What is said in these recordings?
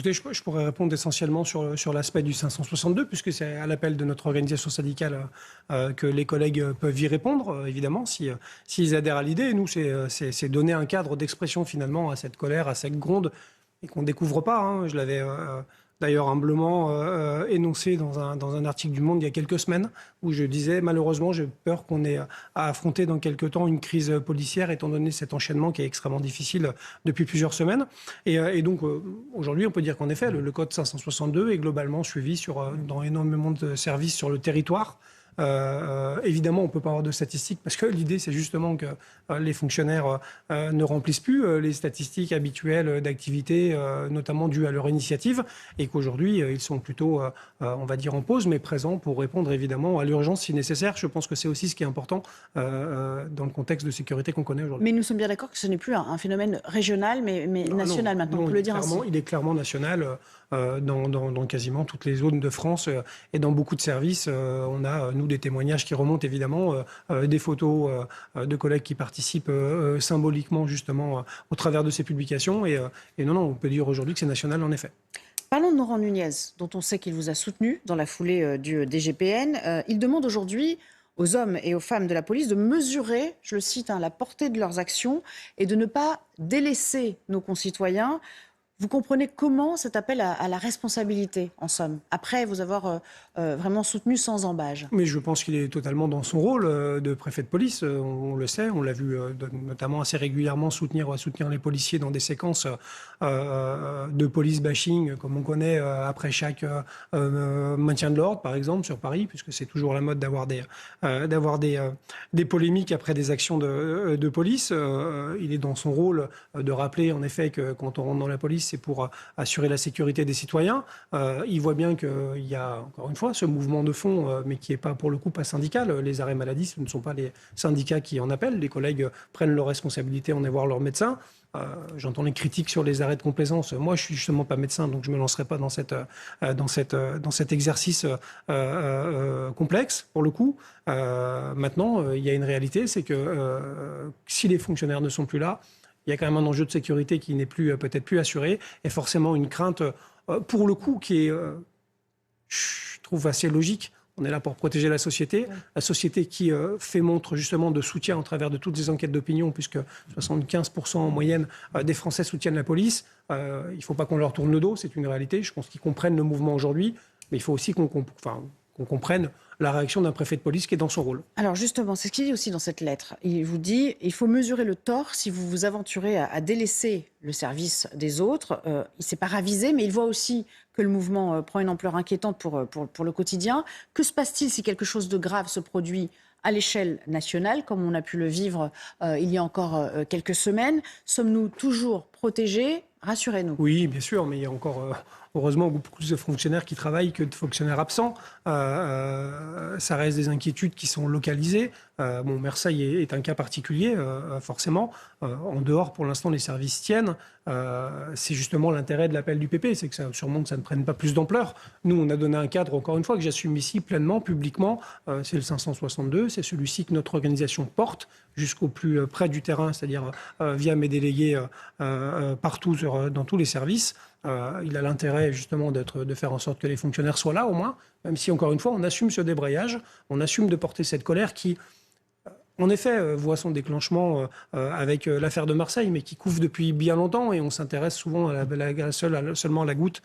Écoutez, je pourrais répondre essentiellement sur l'aspect du 562, puisque c'est à l'appel de notre organisation syndicale que les collègues peuvent y répondre, évidemment, s'ils adhèrent à l'idée. Et nous, c'est donner un cadre d'expression finalement à cette colère, à cette gronde, et qu'on ne découvre pas. Hein. Je l'avais d'ailleurs humblement énoncé dans un article du Monde il y a quelques semaines, où je disais, malheureusement, j'ai peur qu'on ait à affronter dans quelques temps une crise policière, étant donné cet enchaînement qui est extrêmement difficile depuis plusieurs semaines. Et donc, aujourd'hui, on peut dire qu'en effet, le code 562 est globalement suivi dans énormément de services sur le territoire. Évidemment, on ne peut pas avoir de statistiques parce que l'idée, c'est justement que les fonctionnaires ne remplissent plus les statistiques habituelles d'activité, notamment dues à leur initiative, et qu'aujourd'hui, ils sont plutôt, on va dire, en pause, mais présents pour répondre évidemment à l'urgence si nécessaire. Je pense que c'est aussi ce qui est important dans le contexte de sécurité qu'on connaît aujourd'hui. Mais nous sommes bien d'accord que ce n'est plus un phénomène régional, mais national maintenant, on peut le dire ainsi. Il est clairement national. Dans quasiment toutes les zones de France et dans beaucoup de services. On a, nous, des témoignages qui remontent évidemment, des photos de collègues qui participent symboliquement justement au travers de ces publications. Et non, on peut dire aujourd'hui que c'est national en effet. Parlons de Laurent Nunez, dont on sait qu'il vous a soutenu dans la foulée du DGPN. Il demande aujourd'hui aux hommes et aux femmes de la police de mesurer, je le cite, la portée de leurs actions et de ne pas délaisser nos concitoyens. Vous comprenez comment cet appel à la responsabilité, en somme, après vous avoir vraiment soutenu sans embâge? Mais je pense qu'il est totalement dans son rôle de préfet de police. On le sait, on l'a vu notamment assez régulièrement soutenir les policiers dans des séquences de police bashing, comme on connaît après chaque maintien de l'ordre, par exemple, sur Paris, puisque c'est toujours la mode d'avoir des polémiques après des actions de police. Il est dans son rôle de rappeler, en effet, que quand on rentre dans la police, c'est pour assurer la sécurité des citoyens. Il voit bien qu'il y a, encore une fois, ce mouvement de fond, mais qui n'est pas, pour le coup, pas syndical. Les arrêts maladie, ce ne sont pas les syndicats qui en appellent. Les collègues prennent leurs responsabilités en allant voir leur médecin. J'entends les critiques sur les arrêts de complaisance. Moi, je suis justement pas médecin, donc je me lancerai pas dans cet exercice complexe, pour le coup. Maintenant, il y a une réalité, c'est que si les fonctionnaires ne sont plus là, il y a quand même un enjeu de sécurité qui n'est peut-être plus assuré, et forcément une crainte, pour le coup, qui est, je trouve, assez logique. On est là pour protéger la société. Oui. La société qui fait montre justement de soutien au travers de toutes les enquêtes d'opinion, puisque 75% en moyenne des Français soutiennent la police. Il ne faut pas qu'on leur tourne le dos, c'est une réalité. Je pense qu'ils comprennent le mouvement aujourd'hui, mais il faut aussi qu'on comprenne la réaction d'un préfet de police qui est dans son rôle. Alors justement, c'est ce qu'il dit aussi dans cette lettre. Il vous dit, il faut mesurer le tort si vous vous aventurez à délaisser le service des autres. Il ne s'est pas ravisé, mais il voit aussi que le mouvement prend une ampleur inquiétante pour le quotidien. Que se passe-t-il si quelque chose de grave se produit à l'échelle nationale, comme on a pu le vivre il y a encore quelques semaines? Sommes-nous toujours protégés? Rassurez-nous. Oui, bien sûr, mais il y a encore, heureusement, beaucoup plus de fonctionnaires qui travaillent que de fonctionnaires absents. Ça reste des inquiétudes qui sont localisées. Marseille est un cas particulier, forcément. En dehors, pour l'instant, les services tiennent. C'est justement l'intérêt de l'appel du PP, c'est que sûrement que ça ne prenne pas plus d'ampleur. Nous, on a donné un cadre, encore une fois, que j'assume ici pleinement, publiquement. C'est le 562, c'est celui-ci que notre organisation porte jusqu'au plus près du terrain, c'est-à-dire via mes délégués partout dans tous les services. Il a l'intérêt justement de faire en sorte que les fonctionnaires soient là au moins, même si encore une fois on assume ce débrayage, on assume de porter cette colère qui en effet voit son déclenchement avec l'affaire de Marseille, mais qui couvre depuis bien longtemps, et on s'intéresse souvent seulement à la goutte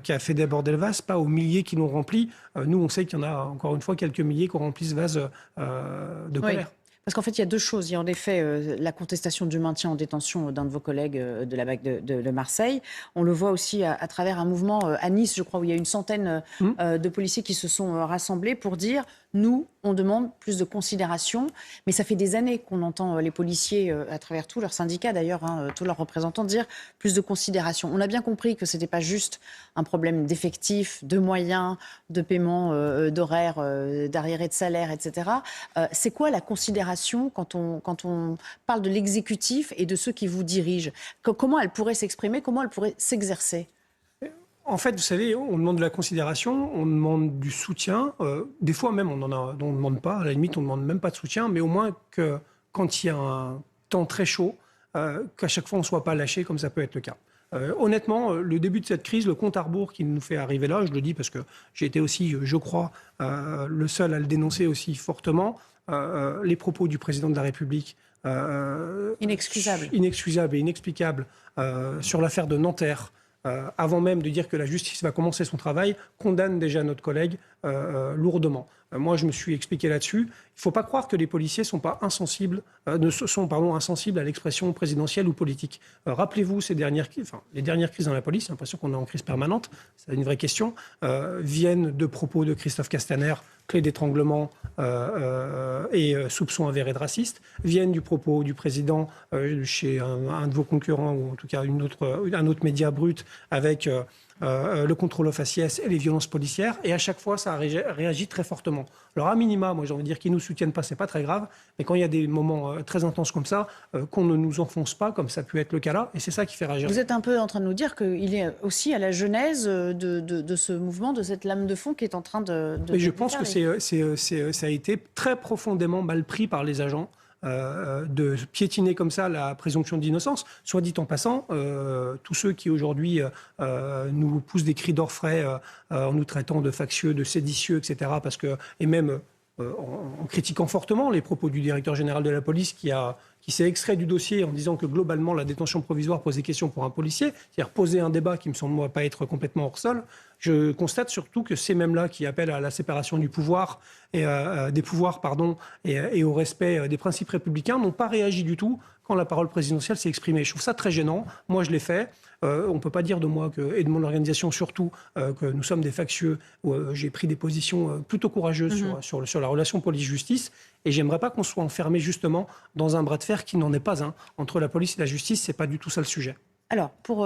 qui a fait déborder le vase, pas aux milliers qui l'ont rempli. Nous on sait qu'il y en a encore une fois quelques milliers qui ont rempli ce vase de colère. Parce qu'en fait, il y a deux choses. Il y a en effet la contestation du maintien en détention d'un de vos collègues de la BAC de Marseille. On le voit aussi à travers un mouvement à Nice, je crois, où il y a une centaine de policiers qui se sont rassemblés pour dire « nous, on demande plus de considération ». Mais ça fait des années qu'on entend les policiers, à travers tous leurs syndicats d'ailleurs, tous leurs représentants, dire « plus de considération ». On a bien compris que ce n'était pas juste un problème d'effectifs, de moyens, de paiement d'horaires, d'arriérés de salaire, etc. C'est quoi la considération quand on parle de l'exécutif et de ceux qui vous dirigent? Comment elle pourrait s'exprimer? Comment elle pourrait s'exercer? En fait, vous savez, on demande de la considération, on demande du soutien. Des fois même, on ne demande pas. À la limite, on ne demande même pas de soutien. Mais au moins que quand il y a un temps très chaud, qu'à chaque fois, on ne soit pas lâché, comme ça peut être le cas. Honnêtement, le début de cette crise, le compte à rebours qui nous fait arriver là, je le dis parce que j'ai été aussi, je crois, le seul à le dénoncer aussi fortement, les propos du président de la République inexcusables et inexplicables sur l'affaire de Nanterre, avant même de dire que la justice va commencer son travail, condamne déjà notre collègue lourdement. Moi, je me suis expliqué là-dessus. Il ne faut pas croire que les policiers sont insensibles à l'expression présidentielle ou politique. Rappelez-vous les dernières crises dans la police, j'ai l'impression qu'on est en crise permanente, c'est une vraie question, viennent de propos de Christophe Castaner, clé d'étranglement et soupçons avérés de raciste, viennent du propos du président chez un de vos concurrents, ou en tout cas un autre média brut, avec le contrôle aux faciès et les violences policières, et à chaque fois, ça réagit très fortement. Alors, à minima, moi, j'ai envie de dire qu'ils ne nous soutiennent pas, c'est pas très grave, mais quand il y a des moments très intenses comme ça, qu'on ne nous enfonce pas, comme ça a pu être le cas là, et c'est ça qui fait réagir. Vous êtes un peu en train de nous dire qu'il est aussi à la genèse de ce mouvement, de cette lame de fond qui est en train de mais je pense que ça a été très profondément mal pris par les agents. De piétiner comme ça la présomption d'innocence. Soit dit en passant, tous ceux qui aujourd'hui nous poussent des cris d'orfraie en nous traitant de factieux, de séditieux, etc., et même en critiquant fortement les propos du directeur général de la police qui s'est extrait du dossier en disant que globalement la détention provisoire pose des questions pour un policier, c'est-à-dire poser un débat qui me semble moi pas être complètement hors sol. Je constate surtout que ces mêmes-là qui appellent à la séparation du pouvoir et des pouvoirs et au respect des principes républicains n'ont pas réagi du tout quand la parole présidentielle s'est exprimée. Je trouve ça très gênant. Moi, je l'ai fait. On ne peut pas dire de moi et de mon organisation surtout que nous sommes des factieux. J'ai pris des positions plutôt courageuses sur la relation police-justice. Et j'aimerais pas qu'on soit enfermé justement dans un bras de fer qui n'en est pas un. Entre la police et la justice, c'est pas du tout ça le sujet. Alors, pour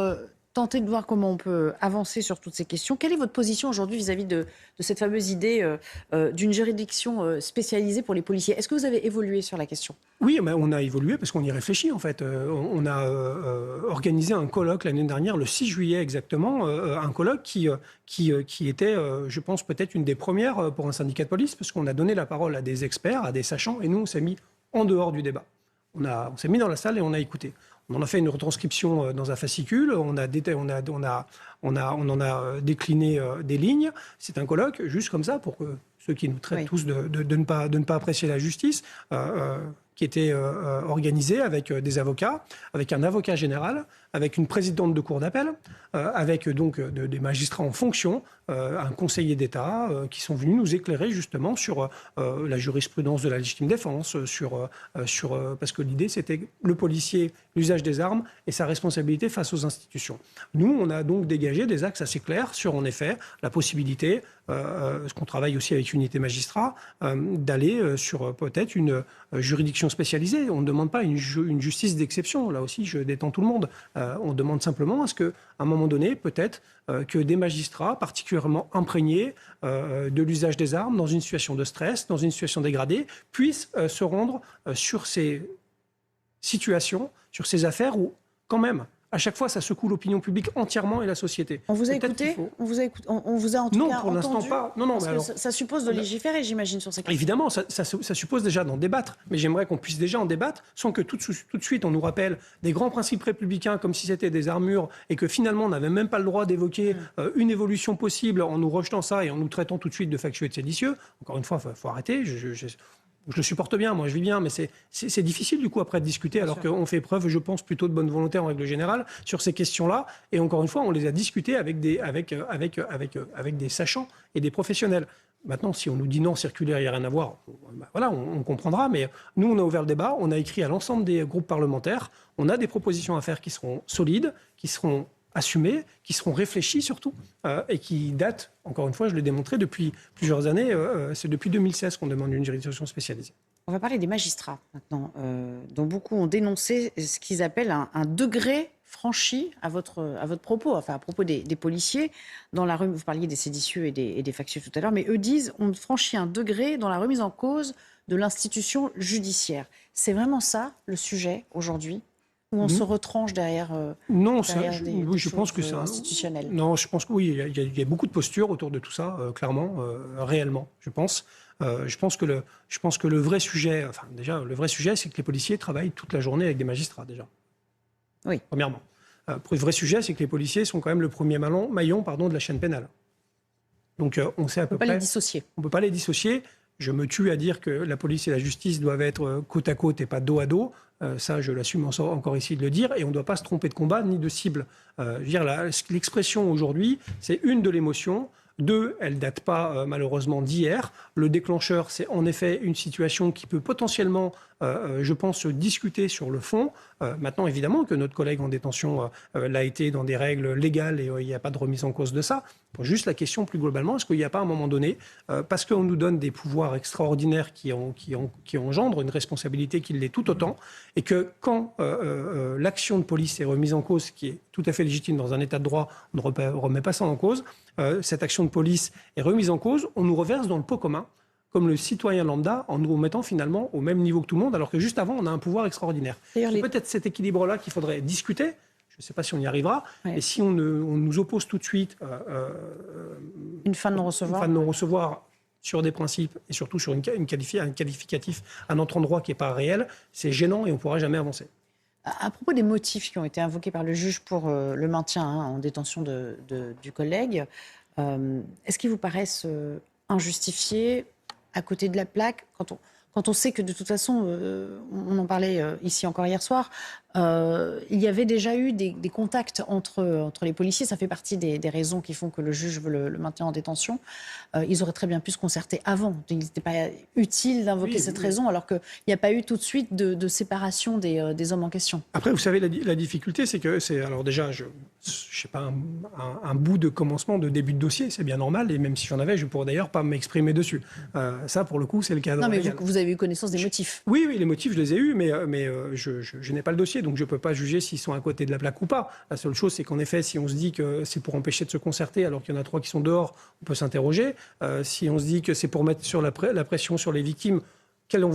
tenter de voir comment on peut avancer sur toutes ces questions, quelle est votre position aujourd'hui vis-à-vis de cette fameuse idée d'une juridiction spécialisée pour les policiers? Est-ce que vous avez évolué sur la question? Oui, mais on a évolué parce qu'on y réfléchit en fait. On a organisé un colloque l'année dernière, le 6 juillet exactement, un colloque qui était, je pense, peut-être une des premières pour un syndicat de police, parce qu'on a donné la parole à des experts, à des sachants, et nous, on s'est mis en dehors du débat. On s'est mis dans la salle et on a écouté. On en a fait une retranscription dans un fascicule, on en a décliné des lignes. C'est un colloque, juste comme ça, pour que ceux qui nous traitent tous de ne pas apprécier la justice, qui était organisé avec des avocats, avec un avocat général, avec une présidente de cour d'appel, avec donc des magistrats en fonction, un conseiller d'État, qui sont venus nous éclairer justement sur la jurisprudence de la légitime défense, parce que l'idée c'était le policier, l'usage des armes et sa responsabilité face aux institutions. Nous, on a donc dégagé des axes assez clairs sur, en effet, la possibilité, parce qu'on travaille aussi avec Unité Magistrat, d'aller sur peut-être une juridiction spécialisée. On ne demande pas une justice d'exception. Là aussi, je détends tout le monde. On demande simplement à ce qu'à un moment donné, peut-être, que des magistrats particulièrement imprégnés de l'usage des armes, dans une situation de stress, dans une situation dégradée, puissent se rendre sur ces situations, sur ces affaires où, quand même, à chaque fois, ça secoue l'opinion publique entièrement et la société. On vous a écouté ? On vous a en tout cas entendu ? Non, pour l'instant pas. Non, parce que ça suppose de légiférer, j'imagine, sur ces questions. Évidemment, ça suppose déjà d'en débattre. Mais j'aimerais qu'on puisse déjà en débattre sans que tout de suite on nous rappelle des grands principes républicains comme si c'était des armures et que finalement on n'avait même pas le droit d'évoquer une évolution possible en nous rejetant ça et en nous traitant tout de suite de factieux et de séditieux. Encore une fois, il faut arrêter. Je le supporte bien, moi je vis bien, mais c'est difficile du coup après de discuter alors qu'on fait preuve, je pense, plutôt de bonne volonté en règle générale sur ces questions-là. Et encore une fois, on les a discutées avec des sachants et des professionnels. Maintenant, si on nous dit non, circulaire, il n'y a rien à voir, voilà, on comprendra. Mais nous, on a ouvert le débat, on a écrit à l'ensemble des groupes parlementaires, on a des propositions à faire qui seront solides, qui seront assumées, qui seront réfléchies surtout, et qui datent, encore une fois, je l'ai démontré, depuis plusieurs années. C'est depuis 2016 qu'on demande une juridiction spécialisée. On va parler des magistrats maintenant, dont beaucoup ont dénoncé ce qu'ils appellent un degré franchi à votre propos, enfin à propos des policiers. Dans la vous parliez des séditieux et des factieux tout à l'heure, mais eux disent on franchit un degré dans la remise en cause de l'institution judiciaire. C'est vraiment ça le sujet aujourd'hui ? Où on se retranche derrière, je pense que c'est institutionnel. Non, je pense que oui, il y a beaucoup de postures autour de tout ça, clairement, réellement, je pense. Je pense que le vrai sujet, le vrai sujet, c'est que les policiers travaillent toute la journée avec des magistrats déjà. Oui. Premièrement. Le vrai sujet, c'est que les policiers sont quand même le premier maillon de la chaîne pénale. Donc on sait à peu près... On ne peut pas les dissocier. On ne peut pas les dissocier. Je me tue à dire que la police et la justice doivent être côte à côte et pas dos à dos. Ça, je l'assume encore ici de le dire. Et on ne doit pas se tromper de combat ni de cible. L'expression aujourd'hui, c'est une de l'émotion. Deux, elle ne date pas malheureusement d'hier. Le déclencheur, c'est en effet une situation qui peut potentiellement, je pense, se discuter sur le fond. Maintenant, évidemment, que notre collègue en détention l'a été dans des règles légales et il n'y a pas de remise en cause de ça. Pour juste la question plus globalement, est-ce qu'il n'y a pas un moment donné, parce qu'on nous donne des pouvoirs extraordinaires qui engendrent une responsabilité qui l'est tout autant, et que quand l'action de police est remise en cause, qui est tout à fait légitime dans un état de droit, on ne remet pas ça en cause, cette action de police est remise en cause, on nous reverse dans le pot commun, comme le citoyen lambda, en nous mettant finalement au même niveau que tout le monde, alors que juste avant, on a un pouvoir extraordinaire. C'est peut-être cet équilibre-là qu'il faudrait discuter. Je ne sais pas si on y arrivera. Ouais. Et si on nous oppose tout de suite une fin de non-recevoir sur des principes et surtout sur un qualificatif, un entrant droit qui n'est pas réel, c'est gênant et on ne pourra jamais avancer. À propos des motifs qui ont été invoqués par le juge pour le maintien en détention du collègue, est-ce qu'ils vous paraissent injustifiés à côté de la plaque quand on sait que de toute façon, on en parlait ici encore hier soir, il y avait déjà eu des contacts entre les policiers. Ça fait partie des raisons qui font que le juge veut le maintien en détention. Ils auraient très bien pu se concerter avant. Il n'était pas utile d'invoquer cette raison alors qu'il n'y a pas eu tout de suite de séparation des hommes en question. Après, vous savez, la difficulté, c'est que alors déjà, je sais pas, un bout de commencement, de début de dossier, c'est bien normal. Et même si j'en avais, je ne pourrais d'ailleurs pas m'exprimer dessus. Ça, pour le coup, c'est le cadre. Non, mais vous avez eu connaissance des motifs. Oui, les motifs, je les ai eus, mais je n'ai pas le dossier. Donc je ne peux pas juger s'ils sont à côté de la plaque ou pas. La seule chose, c'est qu'en effet, si on se dit que c'est pour empêcher de se concerter alors qu'il y en a 3 qui sont dehors, on peut s'interroger. Si on se dit que c'est pour mettre sur la pression sur les victimes, quel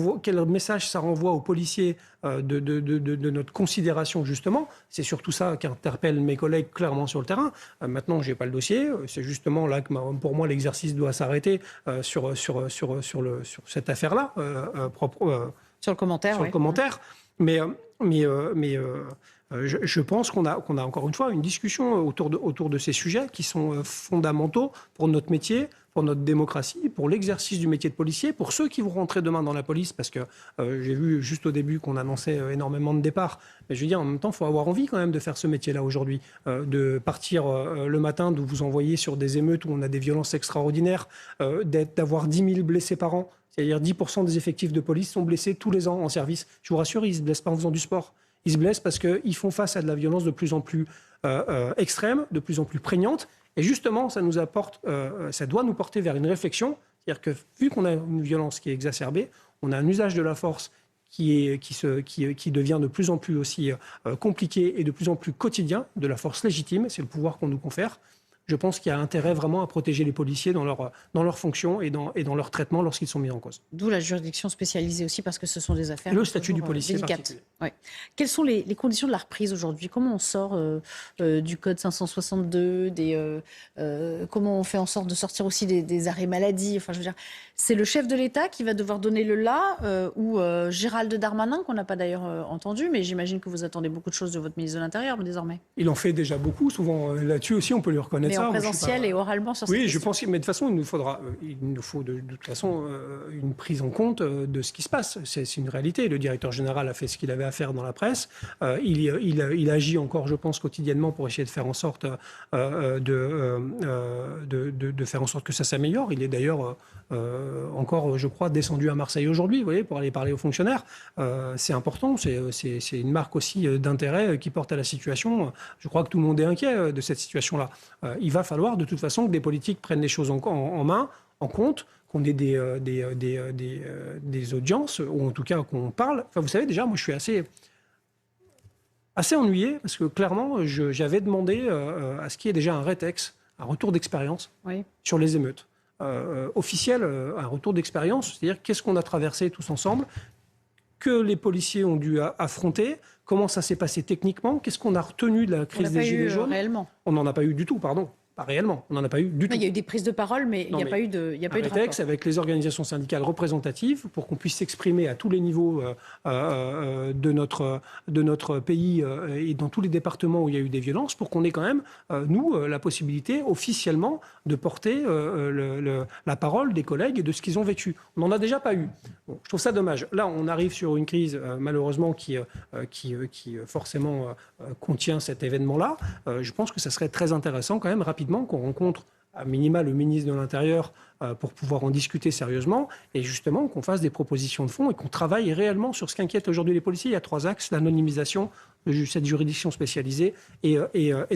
message ça renvoie aux policiers de notre considération, justement. C'est surtout ça qu'interpellent mes collègues clairement sur le terrain. Maintenant, je n'ai pas le dossier. C'est justement là que, pour moi, l'exercice doit s'arrêter sur cette affaire-là. Sur le commentaire, sur le commentaire. Mais je pense qu'on a encore une fois une discussion autour de ces sujets qui sont fondamentaux pour notre métier, pour notre démocratie, pour l'exercice du métier de policier, pour ceux qui vont rentrer demain dans la police, parce que j'ai vu juste au début qu'on annonçait énormément de départs. Mais je veux dire, en même temps, il faut avoir envie quand même de faire ce métier-là aujourd'hui, de partir le matin, de vous envoyer sur des émeutes où on a des violences extraordinaires, d'avoir 10 000 blessés par an. C'est-à-dire 10% des effectifs de police sont blessés tous les ans en service. Je vous rassure, ils ne se blessent pas en faisant du sport. Ils se blessent parce qu'ils font face à de la violence de plus en plus extrême, de plus en plus prégnante. Et justement, ça doit nous porter vers une réflexion. C'est-à-dire que vu qu'on a une violence qui est exacerbée, on a un usage de la force qui devient de plus en plus aussi compliqué et de plus en plus quotidien, de la force légitime. C'est le pouvoir qu'on nous confère. Je pense qu'il y a intérêt vraiment à protéger les policiers dans leur fonction et dans leur traitement lorsqu'ils sont mis en cause. D'où la juridiction spécialisée aussi, parce que ce sont des affaires le statut du policier délicates. Ouais. Quelles sont les conditions de la reprise aujourd'hui ? Comment on sort du code 562 comment on fait en sorte de sortir aussi des arrêts maladie ? Enfin, je veux dire, c'est le chef de l'État qui va devoir donner le là, ou Gérald Darmanin, qu'on n'a pas d'ailleurs entendu, mais j'imagine que vous attendez beaucoup de choses de votre ministre de l'Intérieur désormais. Il en fait déjà beaucoup, souvent là-dessus aussi, on peut lui reconnaître. Mais en présentiel et oralement sur cette question. Oui, je pense, mais de toute façon, il nous faut de toute façon une prise en compte de ce qui se passe. C'est une réalité. Le directeur général a fait ce qu'il avait à faire dans la presse. Il agit encore, je pense, quotidiennement pour essayer de faire en sorte de faire en sorte que ça s'améliore. Il est d'ailleurs encore, je crois, descendu à Marseille aujourd'hui, vous voyez, pour aller parler aux fonctionnaires. C'est important. C'est une marque aussi d'intérêt qui porte à la situation. Je crois que tout le monde est inquiet de cette situation-là. Il va falloir de toute façon que des politiques prennent les choses en main, en compte, qu'on ait des audiences, ou en tout cas qu'on parle. Enfin, vous savez, déjà, moi, je suis assez ennuyé, parce que clairement, j'avais demandé à ce qu'il y ait déjà un rétex, un retour d'expérience sur les émeutes. Officiel, un retour d'expérience, c'est-à-dire qu'est-ce qu'on a traversé tous ensemble, que les policiers ont dû affronter, comment ça s'est passé techniquement, qu'est-ce qu'on a retenu de la crise des Gilets jaunes. Réellement. On n'en a pas eu du tout, pardon. Pas réellement, on n'en a pas eu du tout. Il y a eu des prises de parole, mais il n'y a pas eu de rétex avec les organisations syndicales représentatives pour qu'on puisse s'exprimer à tous les niveaux de notre pays et dans tous les départements où il y a eu des violences, pour qu'on ait quand même, nous, la possibilité officiellement de porter la parole des collègues et de ce qu'ils ont vécu. On n'en a déjà pas eu. Bon, je trouve ça dommage. Là, on arrive sur une crise, malheureusement, qui forcément contient cet événement-là. Je pense que ça serait très intéressant quand même, rapidement, qu'on rencontre à minima le ministre de l'Intérieur pour pouvoir en discuter sérieusement et justement qu'on fasse des propositions de fond et qu'on travaille réellement sur ce qu'inquiète aujourd'hui les policiers. Il y a 3 axes: l'anonymisation, cette juridiction spécialisée et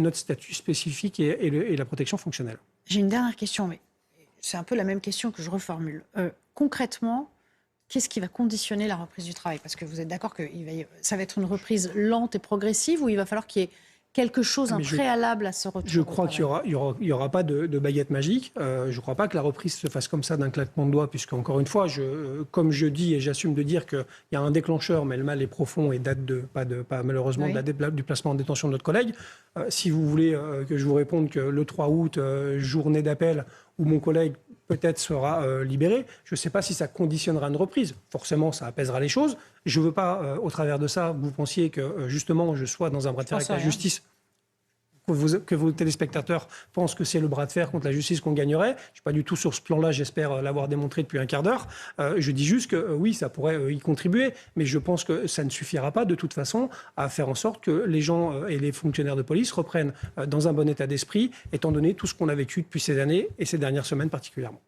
notre statut spécifique et la protection fonctionnelle. J'ai une dernière question, mais c'est un peu la même question que je reformule. Concrètement, qu'est-ce qui va conditionner la reprise du travail? Parce que vous êtes d'accord que ça va être une reprise lente et progressive, ou il va falloir qu'il y ait quelque chose, un préalable à ce retour? Je crois qu'il n'y aura pas de baguette magique. Je ne crois pas que la reprise se fasse comme ça d'un claquement de doigts, puisque, encore une fois, comme je dis et j'assume de dire qu'il y a un déclencheur, mais le mal est profond et date pas malheureusement du placement en détention de notre collègue. Si vous voulez que je vous réponde que le 3 août, journée d'appel, où mon collègue peut-être sera libéré, je ne sais pas si ça conditionnera une reprise. Forcément, ça apaisera les choses. Je ne veux pas, au travers de ça, vous pensiez que, justement, je sois dans un bras de fer avec la justice. Que vos téléspectateurs pensent que c'est le bras de fer contre la justice qu'on gagnerait. Je ne suis pas du tout sur ce plan-là, j'espère l'avoir démontré depuis un quart d'heure. Je dis juste que oui, ça pourrait y contribuer, mais je pense que ça ne suffira pas de toute façon à faire en sorte que les gens et les fonctionnaires de police reprennent dans un bon état d'esprit, étant donné tout ce qu'on a vécu depuis ces années et ces dernières semaines particulièrement.